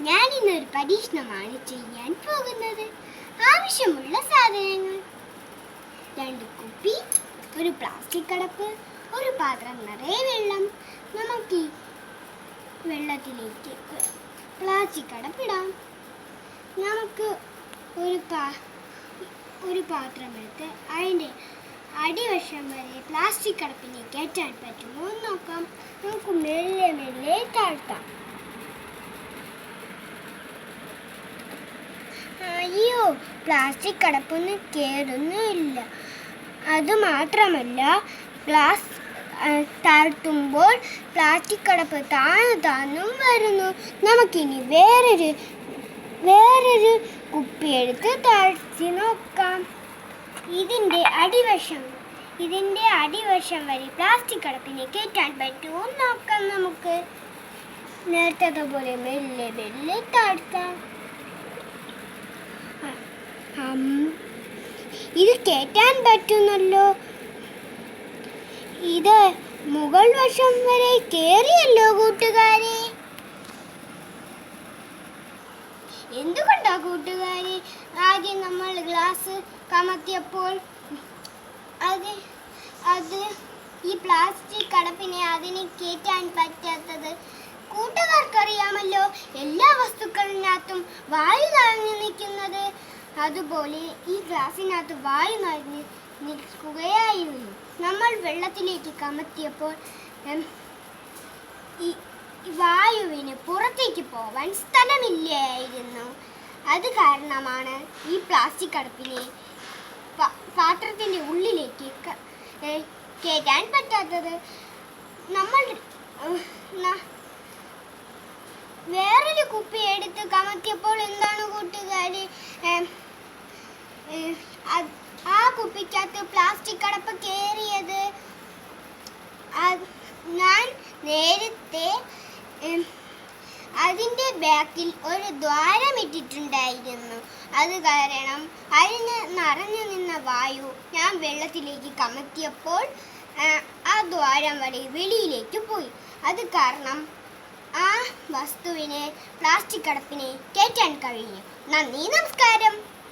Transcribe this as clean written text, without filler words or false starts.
ഞാൻ ഇന്നൊരു പരീക്ഷണമാണ് ചെയ്യാൻ പോകുന്നത്. ആവശ്യമുള്ള സാധനങ്ങൾ: 2 കുപ്പി, ഒരു പ്ലാസ്റ്റിക് അടപ്പ്, ഒരു പാത്രം നിറയെ വെള്ളം. നമുക്ക് ഈ വെള്ളത്തിലേക്ക് പ്ലാസ്റ്റിക് അടപ്പിടാം. നമുക്ക് ഒരു പാത്രം എടുത്ത് അതിൻ്റെ അടിവശം വരെ പ്ലാസ്റ്റിക് അടപ്പിനെ കയറ്റാൻ പറ്റുമോ എന്ന് നോക്കാം. നമുക്ക് മെല്ലെ മെല്ലെ താഴ്ത്താം. അയ്യോ, പ്ലാസ്റ്റിക് അടപ്പൊന്നും കയറുന്നില്ല. അതുമാത്രമല്ല, ഗ്ലാസ് താഴ്ത്തുമ്പോൾ പ്ലാസ്റ്റിക് അടപ്പ് താഴ്ന്നും വരുന്നു. നമുക്കിനി വേറൊരു കുപ്പി എടുത്ത് താഴ്ത്തി നോക്കാം. ഇതിൻ്റെ അടിവശം വരെ പ്ലാസ്റ്റിക് അടപ്പിനെ കയറ്റാൻ പറ്റുമോ നോക്കാം. നമുക്ക് നേരത്തെ പോലെ മെല്ലെ മെല്ലെ താഴ്ത്താം. ഇത് കയറ്റാൻ പറ്റുന്നല്ലോ. ഇത് മുകൾ വശം വരെ കയറിയല്ലോ കൂട്ടുകാരെ. എന്തുകൊണ്ടാ കൂട്ടുകാരെ ആദ്യം നമ്മൾ ഗ്ലാസ് കമത്തിയപ്പോൾ അത് ഈ പ്ലാസ്റ്റിക് അടപ്പിനെ അതിന് കയറ്റാൻ പറ്റാത്തത്? കൂട്ടുകാർക്കറിയാമല്ലോ, എല്ലാ വസ്തുക്കളിനകത്തും വായു നിറഞ്ഞു നിൽക്കുന്നത്. അതുപോലെ ഈ ഗ്ലാസിനകത്ത് വായു നിറഞ്ഞ് നിൽക്കുകയായിരുന്നു. നമ്മൾ വെള്ളത്തിലേക്ക് കമത്തിയപ്പോൾ ഈ വായുവിന് പുറത്തേക്ക് പോവാൻ സ്ഥലമില്ലായിരുന്നു. അത് കാരണമാണ് ഈ പ്ലാസ്റ്റിക് അടപ്പിനെ പാത്രത്തിൻ്റെ ഉള്ളിലേക്ക് കയറ്റാൻ പറ്റാത്തത്. നമ്മൾ വേറൊരു കുപ്പി എടുത്ത് കമത്തിയപ്പോൾ എന്താണ് കൂട്ടുകാര്, ആ കുപ്പിക്കകത്ത് പ്ലാസ്റ്റിക് അടപ്പ് കയറിയത്? ഞാൻ നേരത്തെ അതിൻ്റെ ബാക്കിൽ ഒരു ദ്വാരമിട്ടിട്ടുണ്ടായിരുന്നു. അത് കാരണം അതിന് നിറഞ്ഞു നിന്ന വായു ഞാൻ വെള്ളത്തിലേക്ക് കമത്തിയപ്പോൾ ആ ദ്വാരം വഴി വെളിയിലേക്ക് പോയി. അത് കാരണം ആ വസ്തുവിനെ പ്ലാസ്റ്റിക് അടപ്പിനെ കയറ്റാൻ കഴിഞ്ഞു. നന്ദി, നമസ്കാരം.